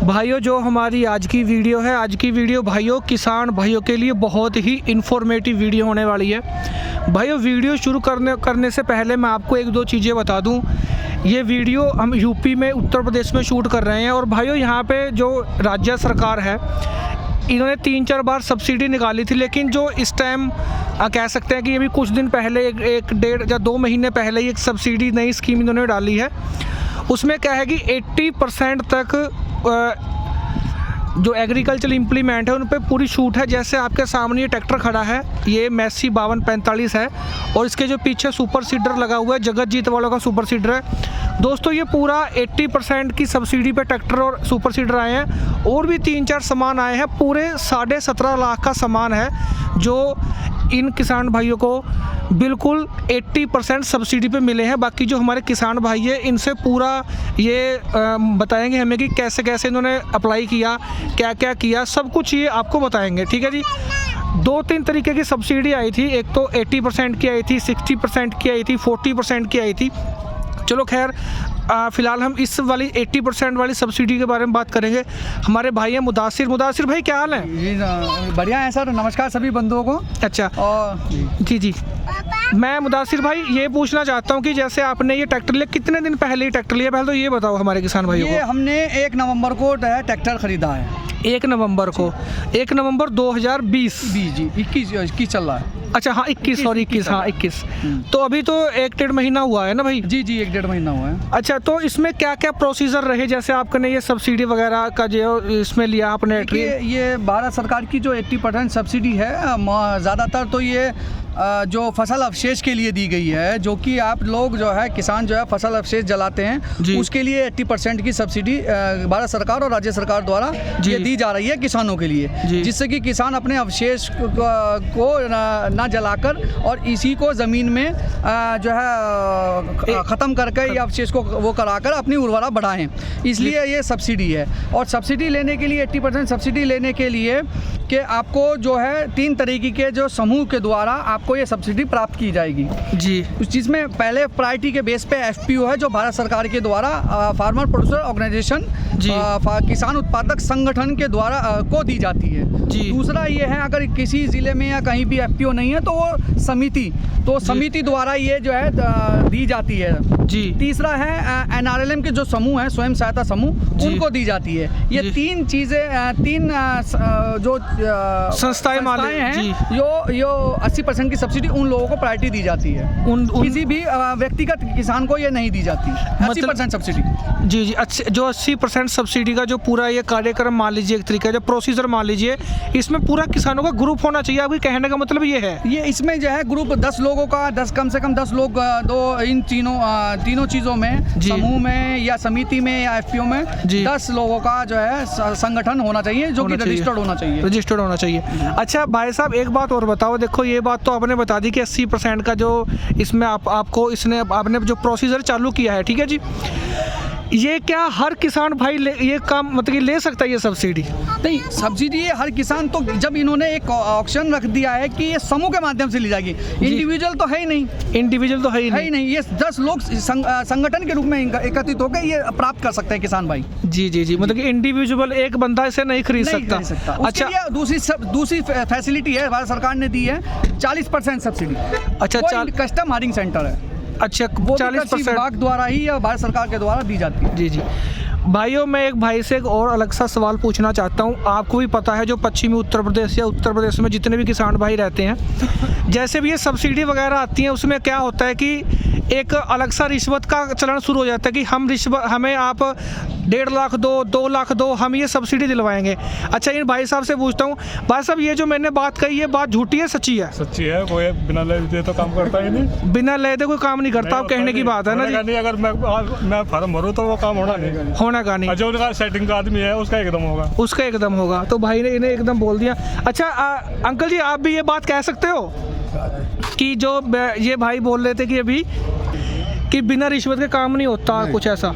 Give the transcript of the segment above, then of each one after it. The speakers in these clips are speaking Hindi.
भाइयों, जो हमारी आज की वीडियो है, आज की वीडियो भाइयों किसान भाइयों के लिए बहुत ही इन्फॉर्मेटिव वीडियो होने वाली है। भाइयों, वीडियो शुरू करने से पहले मैं आपको एक दो चीज़ें बता दूं। ये वीडियो हम यूपी में, उत्तर प्रदेश में शूट कर रहे हैं और भाइयों यहाँ पे जो राज्य सरकार है, इन्होंने 3-4 बार सब्सिडी निकाली थी, लेकिन जो इस टाइम कह सकते हैं कि अभी कुछ दिन पहले एक डेढ़ या 2 महीने पहले ही एक सब्सिडी नई स्कीम इन्होंने डाली है। उसमें क्या है कि 80% तक जो एग्रीकल्चर इम्प्लीमेंट है उन पे पूरी छूट है। जैसे आपके सामने ये ट्रैक्टर खड़ा है, ये मैसी 5245 है और इसके जो पीछे सुपर सीडर लगा हुआ है, जगतजीत वालों का सुपर सीडर है। दोस्तों, ये पूरा 80% की सब्सिडी पे ट्रैक्टर और सुपर सीडर आए हैं और भी 3-4 सामान आए हैं। पूरे 17.5 लाख का सामान है जो इन किसान भाइयों को बिल्कुल 80% सब्सिडी पे मिले हैं। बाकी जो हमारे किसान भाई हैं, इनसे पूरा ये बताएंगे हमें कि कैसे कैसे इन्होंने अप्लाई किया, क्या क्या किया, सब कुछ ये आपको बताएंगे। ठीक है जी। 2-3 तरीके की सब्सिडी आई थी। एक तो 80% की आई थी, 60% की आई थी, 40% की आई थी। चलो खैर, फ़िलहाल हम इस वाली 80% वाली सब्सिडी के बारे में बात करेंगे। हमारे भाई हैं मुदासिर भाई, क्या हाल है? जी बढ़िया है सर। नमस्कार सभी बंधुओं को। अच्छा, और जी मैं मुदासिर भाई ये पूछना चाहता हूँ कि जैसे आपने ये ट्रैक्टर लिया, कितने दिन पहले ये ट्रैक्टर लिया? पहले तो ये बताओ हमारे किसान भाइयों को। ये हमने 1 नवंबर को ट्रैक्टर खरीदा है। 1 नवंबर को, 1 नवंबर 2020 जी 21 चल रहा है। अच्छा हाँ, 21। तो अभी तो 1-1.5 महीना हुआ है ना भाई? जी 1-1.5 महीना हुआ है। अच्छा, तो इसमें क्या क्या प्रोसीजर रहे? जैसे आपने ये सब्सिडी वगैरह का जो इसमें लिया आपने? ये भारत सरकार की जो 80% सब्सिडी है, ज़्यादातर तो ये जो फसल अवशेष के लिए दी गई है, जो कि आप लोग जो है किसान जो है फसल अवशेष जलाते हैं, उसके लिए 80% की सब्सिडी भारत सरकार और राज्य सरकार द्वारा ये दी जा रही है किसानों के लिए, जिससे कि किसान अपने अवशेष को ना जलाकर और इसी को ज़मीन में जो है ख़त्म करके या अवशेष को वो कराकर अपनी उर्वरा बढ़ाएं। इसलिए ये सब्सिडी है। और सब्सिडी लेने के लिए 80% सब्सिडी लेने के लिए कि आपको जो है 3 तरीके के जो समूह के द्वारा आपको ये सब्सिडी प्राप्त की जाएगी जी। उस चीज़ में पहले प्रायोरिटी के बेस पे FPO है, जो भारत सरकार के द्वारा फार्मर प्रोड्यूसर ऑर्गेनाइजेशन, किसान उत्पादक संगठन के द्वारा को दी जाती है जी। दूसरा ये है, अगर किसी ज़िले में या कहीं भी FPO नहीं है तो वो समिति द्वारा ये जो है दी जाती है जी। तीसरा है NRLM के जो समूह है, स्वयं सहायता समूह, उनको दी जाती है। ये 3 चीज़ें, 3 जो संस्थाएं हैं, यो 80% की सब्सिडी उन लोगों को प्रायोरिटी दी जाती है। किसी भी व्यक्तिगत किसान को ये नहीं दी जाती 80% सब्सिडी। जी। अच्छा, जो 80% सब्सिडी का जो पूरा ये कार्यक्रम मान लीजिए, एक तरीका जो प्रोसीजर मान लीजिए, इसमें पूरा किसानों का ग्रुप होना चाहिए। आपके कहने का मतलब ये है? ये इसमें जो है ग्रुप 10 लोगों का, कम से कम 10 लोग इन तीनों चीज़ों में, समूह में या समिति में या FPO में 10 लोगों का जो है संगठन होना चाहिए, जो कि रजिस्टर्ड होना चाहिए। अच्छा भाई साहब, एक बात और बताओ। देखो, ये बात तो आपने बता दी कि 80% का जो इसमें आपने जो प्रोसीजर चालू किया है, ठीक है जी। ये क्या हर किसान भाई ये काम मतलब ले सकता है ये सब्सिडी? नहीं, सब्सिडी ये हर किसान, तो जब इन्होंने एक ऑप्शन रख दिया है कि ये समूह के माध्यम से ली जाएगी, इंडिविजुअल तो है ही नहीं। ये 10 लोग संगठन के रूप में एकत्रित होकर ये प्राप्त कर सकते हैं किसान भाई। जी। मतलब कि इंडिविजुअल एक बंदा इसे नहीं खरीद सकता। अच्छा, दूसरी फैसिलिटी है भारत सरकार ने दी है, 40% सब्सिडी। अच्छा, कस्टम हायरिंग सेंटर है। अच्छा, 40% विभाग द्वारा ही या भारत सरकार के द्वारा दी जाती है। जी। भाइयों, मैं एक भाई से एक और अलग सा सवाल पूछना चाहता हूँ। आपको भी पता है, जो पश्चिमी उत्तर प्रदेश या उत्तर प्रदेश में जितने भी किसान भाई रहते हैं, जैसे भी ये सब्सिडी वगैरह आती है, उसमें क्या होता है कि एक अलग सा रिश्वत का चलन शुरू हो जाता है कि हमें आप 1.5 लाख दो, 2 लाख दो, हम ये सब्सिडी दिलवाएंगे। अच्छा, इन भाई साहब से पूछता हूँ, भाई साहब, ये जो मैंने बात कही, ये बात झूठी है सच्ची है? सच्ची है। कोई बिना ले दे तो काम करता ही नहीं। बिना ले दे कोई काम नहीं करता, आप कहने की बात है ना जी। अगर मैं फॉर्म भरूँ तो वो काम होना नहीं। जो उनका सेटिंग का आदमी है उसका एकदम होगा। तो भाई ने इन्हें एकदम बोल दिया। अच्छा अंकल जी, आप भी ये बात कह सकते हो कि जो ये भाई बोल रहे थे कि अभी कि बिना रिश्वत के काम नहीं होता, कुछ ऐसा?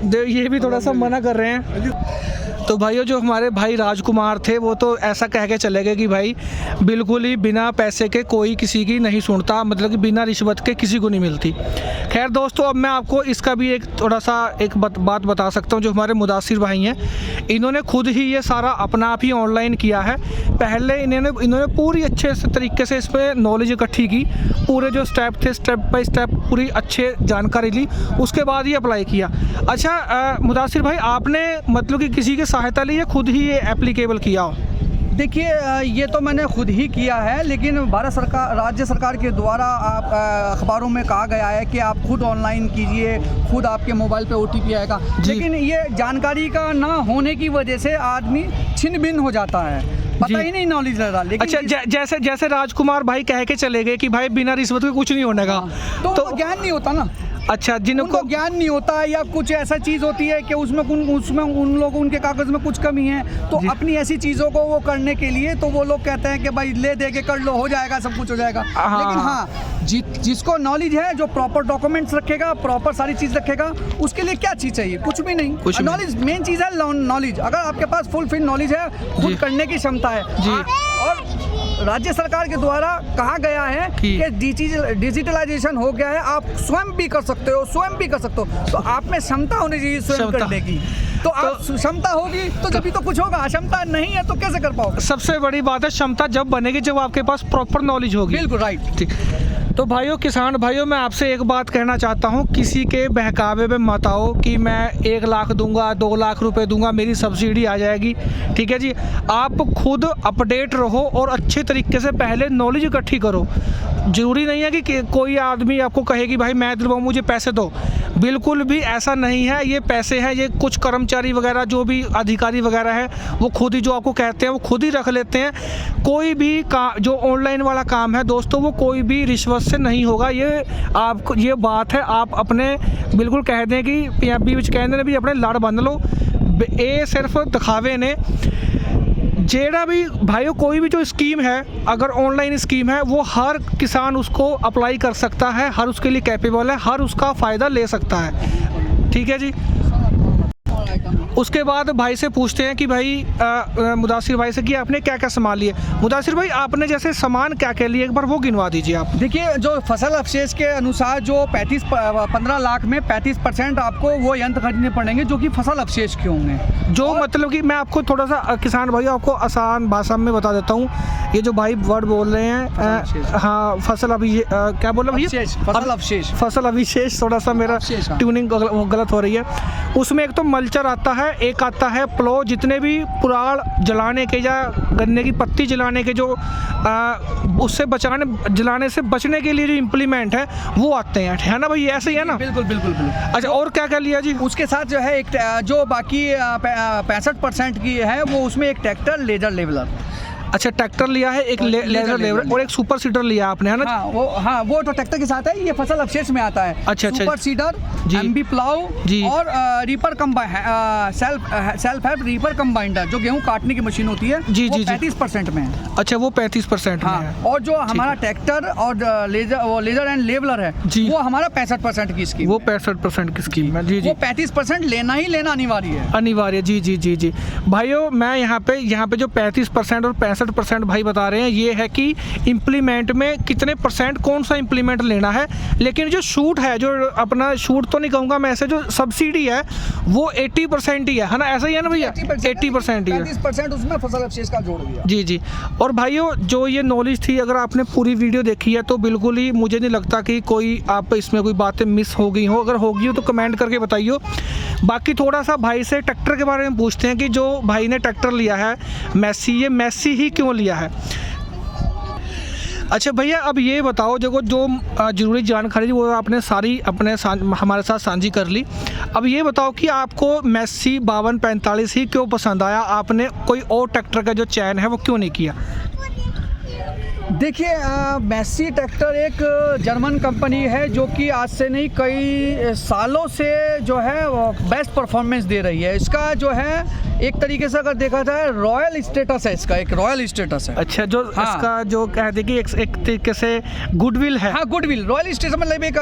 ये भी थोड़ा सा मना कर रहे हैं। तो भाइयों जो हमारे भाई राजकुमार थे वो तो ऐसा कह के चले गए कि भाई बिल्कुल ही बिना पैसे के कोई किसी की नहीं सुनता, मतलब कि बिना रिश्वत के किसी को नहीं मिलती। खैर दोस्तों, अब मैं आपको इसका भी एक थोड़ा सा एक बात बता सकता हूँ। जो हमारे मुदासिर भाई हैं, इन्होंने खुद ही ये सारा अपना आप ही ऑनलाइन किया है। पहले इन्होंने पूरी अच्छे से तरीके से इस पर नॉलेज इकट्ठी की, पूरे जो स्टेप थे स्टेप बाय स्टेप पूरी अच्छे जानकारी ली, उसके बाद ही अप्लाई किया। अच्छा मुदासिर भाई, आपने मतलब कि किसी की सहायता ली या खुद ही ये एप्लीकेबल किया हो? देखिए ये तो मैंने खुद ही किया है, लेकिन भारत सरकार, राज्य सरकार के द्वारा आप अखबारों में कहा गया है कि आप खुद ऑनलाइन कीजिए, खुद आपके मोबाइल पे OTP आएगा। लेकिन ये जानकारी का ना होने की वजह से आदमी छिन भिन्न हो जाता है, पता ही नहीं नॉलेज रहता। लेकिन अच्छा जैसे राजकुमार भाई कह के चले गए कि भाई बिना रिश्वत के कुछ नहीं होने का, तो ज्ञान नहीं होता ना। अच्छा, जिनको ज्ञान नहीं होता है या कुछ ऐसा चीज़ होती है कि उसमें उन लोगों उनके कागज़ में कुछ कमी है, तो अपनी ऐसी चीज़ों को वो करने के लिए तो वो लोग कहते हैं कि भाई ले दे के कर लो, हो जाएगा, सब कुछ हो जाएगा। लेकिन हाँ, जिसको नॉलेज है, जो प्रॉपर डॉक्यूमेंट्स रखेगा, प्रॉपर सारी चीज़ रखेगा, उसके लिए क्या चीज़ चाहिए? कुछ भी नहीं। नॉलेज मेन चीज़ है, नॉलेज। अगर आपके पास फुल नॉलेज है, खुद करने की क्षमता है। और राज्य सरकार के द्वारा कहा गया है कि डिजिटलाइजेशन हो गया है, आप स्वयं भी कर सकते हो, तो आप में क्षमता होनी चाहिए स्वयं करने की। तो आप क्षमता होगी तो जब भी तो कुछ होगा, क्षमता नहीं है तो कैसे कर पाओगे? सबसे बड़ी बात है क्षमता जब बनेगी जब आपके पास प्रॉपर नॉलेज होगी। बिल्कुल राइट। ठीक। तो भाइयों, किसान भाइयों, मैं आपसे एक बात कहना चाहता हूँ, किसी के बहकावे में मत आओ कि मैं 1 लाख दूंगा, 2 लाख रुपए दूंगा, मेरी सब्सिडी आ जाएगी। ठीक है जी, आप खुद अपडेट रहो और अच्छे तरीके से पहले नॉलेज इकट्ठी करो। ज़रूरी नहीं है कि कोई आदमी आपको कहे कि भाई मैं दिलवाऊँ, मुझे पैसे दो। बिल्कुल भी ऐसा नहीं है। ये पैसे हैं, ये कुछ कर्मचारी वगैरह जो भी अधिकारी वगैरह है वो खुद ही जो आपको कहते हैं वो खुद ही रख लेते हैं। कोई भी जो ऑनलाइन वाला काम है दोस्तों, वो कोई भी रिश्वत से नहीं होगा। ये आपको ये बात है, आप अपने बिल्कुल कह दें कि पंजाबी विच कहते हैं भी अपने लड़ बंद लो। ये सिर्फ दिखावे ने। जेड़ा भी भाइयों कोई भी जो स्कीम है, अगर ऑनलाइन स्कीम है, वो हर किसान उसको अप्लाई कर सकता है, हर उसके लिए कैपेबल है, हर उसका फ़ायदा ले सकता है। ठीक है जी। उसके बाद भाई से पूछते हैं कि भाई मुदासिर भाई से कि आपने क्या क्या सामान लिए। मुदासिर भाई, आपने जैसे सामान क्या क्या लिए, एक बार वो गिनवा दीजिए आप। देखिए, जो फसल अवशेष के अनुसार जो 15 लाख में 35% आपको वो यंत्र खरीदने पड़ेंगे जो कि फसल अवशेष के होंगे। जो मतलब कि मैं आपको थोड़ा सा किसान भाई आपको आसान भाषा में बता देता हूँ। ये जो भाई वर्ड बोल रहे हैं, हाँ, फसल क्या बोल रहे भैया? फसल अवशेष। थोड़ा सा मेरा ट्यूनिंग गलत हो रही है। उसमें एक तो मल्चर आता है, एक आता है प्लो, जितने भी पुराल जलाने के या गन्ने की पत्ती जलाने के जो उससे जलाने से बचने के लिए जो इम्प्लीमेंट है वो आते हैं, है ना भाई? ऐसे ही है ना? बिल्कुल बिल्कुल बिल्कुल। अच्छा, और क्या क्या लिया जी? उसके साथ जो है एक जो बाकी 65% की है वो उसमें एक ट्रैक्टर लेजर लेवलर। अच्छा, ट्रैक्टर लिया है, एक लेजर लेवलर और एक सुपर सीडर लिया आपने, है ना? वो तो ट्रैक्टर के साथ है, ये फसल अवशेष में आता है। अच्छा, सुपर सीडर, एमबी प्लाउ और रीपर सेल्फ हेल्प रीपर कंबाइंडर, जो गेहूं काटने की मशीन होती है, जी वो जी 35% में है। अच्छा, वो 35% में है। और जो हमारा ट्रैक्टर और लेजर एंड लेवलर है, वो हमारा 65% की स्कीम, वो 65% की स्कीम है। जी जी, वो 35% लेना ही लेना अनिवार्य है। जी जी जी जी भाइयों, मैं यहाँ पे जो 35% और 65% भाई बता रहे हैं, ये है कि इम्प्लीमेंट में कितने परसेंट कौन सा इम्प्लीमेंट लेना है। लेकिन जो शूट है, जो अपना शूट तो नहीं कहूँगा मैं, ऐसे जो सब्सिडी है वो 80% ही है ना? ऐसा ही है ना भैया? 80% ही है। 35% उसमें फसल अवशेष का जोड़ दिया। जी जी। और भाइयों, जो ये नॉलेज थी, अगर आपने पूरी वीडियो देखी है तो बिल्कुल ही मुझे नहीं लगता कि कोई आप इसमें कोई बातें मिस हो गई हो। अगर हो गई हो तो कमेंट करके बताइए। बाकी थोड़ा सा भाई से ट्रैक्टर के बारे में पूछते हैं कि जो भाई ने ट्रैक्टर लिया है मैसी, ये मैसी ही क्यों लिया है? अच्छा भैया, अब ये बताओ, जो ज़रूरी जानकारी वो आपने सारी हमारे साथ साझी कर ली। अब ये बताओ कि आपको मैसी 5245 ही क्यों पसंद आया? आपने कोई और ट्रैक्टर का जो चयन है वो क्यों नहीं किया? देखिए, मैसी ट्रैक्टर एक जर्मन कंपनी है जो कि आज से नहीं कई सालों से जो है वो बेस्ट परफॉर्मेंस दे रही है। इसका जो है एक तरीके से अगर देखा जाए रॉयल स्टेटस है, इसका एक रॉयल स्टेटस है। अच्छा, जो इसका जो कहते हैं कि एक तरीके से गुडविल है। हाँ, गुडविल, रॉयल स्टेटस मतलब एक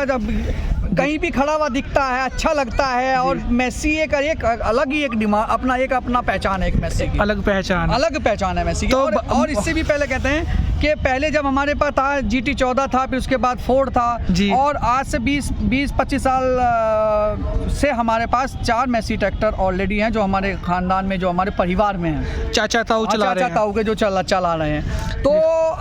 कहीं भी खड़ा हुआ दिखता है, अच्छा लगता है। और मेसी एक अलग ही एक डिमांड, अपना पहचान है एक मेसी की, अलग पहचान है मेसी की। तो और इससे भी पहले कहते हैं कि पहले जब हमारे पास था GT14 था, फिर उसके बाद फोर्ड था, और आज से 20-25 साल से हमारे पास 4 मेसी ट्रैक्टर ऑलरेडी हैं, जो हमारे खानदान में, जो हमारे परिवार में हैं। चाचा ताऊ के जो चला रहे हैं। तो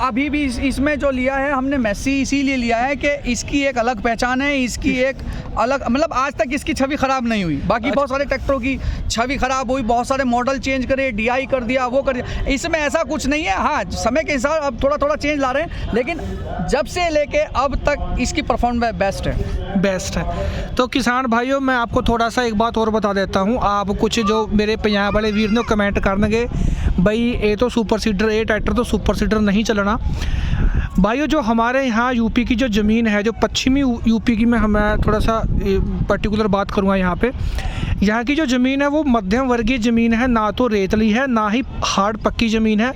अभी भी इसमें जो लिया है हमने मेसी इसीलिए लिया है कि इसकी एक अलग पहचान है, इसकी एक अलग, मतलब आज तक इसकी छवि खराब नहीं हुई। बाकी बहुत सारे ट्रैक्टरों की छवि खराब हुई, बहुत सारे मॉडल चेंज करे, DI कर दिया, वो कर दिया। इसमें ऐसा कुछ नहीं है। हाँ, समय के हिसाब अब थोड़ा चेंज ला रहे हैं, लेकिन जब से लेके अब तक इसकी परफॉर्मेंस बेस्ट है। तो किसान भाइयों, मैं आपको थोड़ा सा एक बात और बता देता हूँ। आप कुछ जो मेरे पंजाब वाले वीर ने कमेंट करनगे भाई ये तो सुपर सीडर, ये ट्रैक्टर तो सुपर सीडर नहीं चलना। भाइयों, जो हमारे यहाँ यूपी की जो ज़मीन है, जो पश्चिमी यूपी की, मैं थोड़ा सा पर्टिकुलर बात करूँगा यहाँ पे। यहाँ की जो ज़मीन है वो मध्यम वर्गीय ज़मीन है, ना तो रेतली है ना ही हार्ड पक्की ज़मीन है।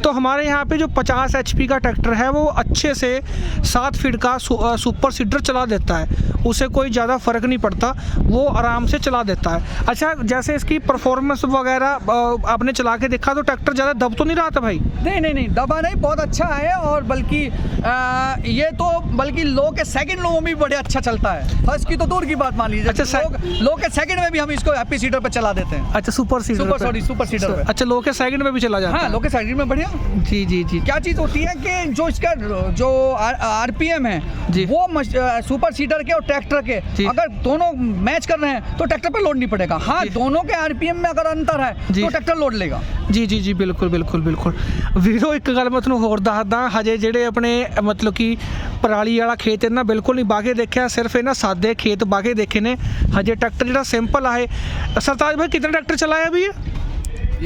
तो हमारे यहाँ पे जो 50 HP का ट्रैक्टर है वो अच्छे से 7 फीट का सुपर सीडर चला देता है, उसे कोई ज़्यादा फ़र्क नहीं पड़ता, वो आराम से चला देता है। अच्छा, जैसे इसकी परफॉर्मेंस वगैरह आपने चला के देखा तो ट्रैक्टर ज़्यादा दब तो नहीं रहा था भाई? नहीं, दबा नहीं, बहुत अच्छा है। और बल्कि ये तो बल्कि लो के सेकंड लोगों में भी बड़े अच्छा चलता है। फर्स्ट की तो दूर की बात मान लीजिए। अच्छा, लो के सेकंड में भी हम इसको हैप्पी सीडर पे चला देते हैं। अच्छा, सुपर सीडर पे। अच्छा, लो के सेकंड में भी चला जाता है। हाँ, लो के सेकंड में बढ़िया। जी। क्या चीज़ होती है कि जो इसका जो RPM है वो सुपर सीडर के और ट्रैक्टर के अगर दोनों मैच कर रहे हैं तो ट्रैक्टर पे लोड नहीं पड़ेगा। हाँ, दोनों के RPM में अगर अंतर है तो ट्रैक्टर लोड लेगा। जी, बिल्कुल। वीरो एक गल मैं तुहानूं होर दसदा, हजे ਜਿਹੜੇ अपने मतलब कि पराली वाला खेत इन्ना बिल्कुल नहीं बागे देखा, सिर्फ इन्ना सादे खेत बागे देखे ने। हजे ट्रैक्टर जिहड़ा सिंपल है। सरताज भाई, कितने ट्रैक्टर चलाया अभी ये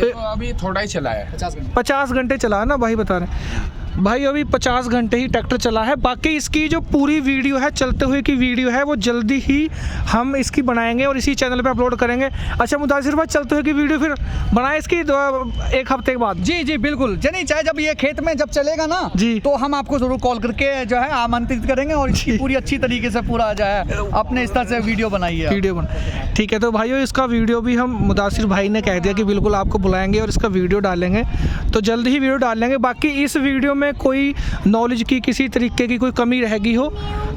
तो अभी थोड़ा ही चला है, 50 घंटे चला है ना भाई, बता रहे भाई अभी 50 घंटे ही ट्रैक्टर चला है। बाकी इसकी जो पूरी वीडियो है, चलते हुए की वीडियो है, वो जल्दी ही हम इसकी बनाएंगे और इसी चैनल पे अपलोड करेंगे। अच्छा मुदासिर भाई, चलते हुए की वीडियो फिर बनाए इसकी 1 हफ्ते के बाद? जी बिल्कुल। नहीं, चाहे जब ये खेत में जब चलेगा ना जी, तो हम आपको जरूर कॉल करके जो है आमंत्रित करेंगे और इसकी पूरी अच्छी तरीके से पूरा जो है अपने इस तरह से वीडियो बनाइए। ठीक है। तो भाइयों, इसका वीडियो भी हम मुदासिर भाई ने कह दिया कि बिल्कुल आपको बुलाएंगे और इसका वीडियो डालेंगे, तो जल्द ही वीडियो डालेंगे। बाकी इस वीडियो में कोई नॉलेज की किसी तरीके की कोई कमी रहेगी हो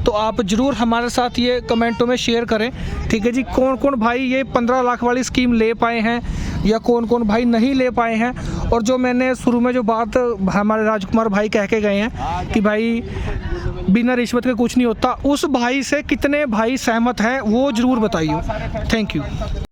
तो आप ज़रूर हमारे साथ ये कमेंटों में शेयर करें। ठीक है जी। कौन भाई ये 15 लाख वाली स्कीम ले पाए हैं या कौन भाई नहीं ले पाए हैं, और जो मैंने शुरू में जो बात हमारे राजकुमार भाई कह के गए हैं कि भाई बिना रिश्वत के कुछ नहीं होता, उस भाई से कितने भाई सहमत हैं वो ज़रूर बताइए। Thank you.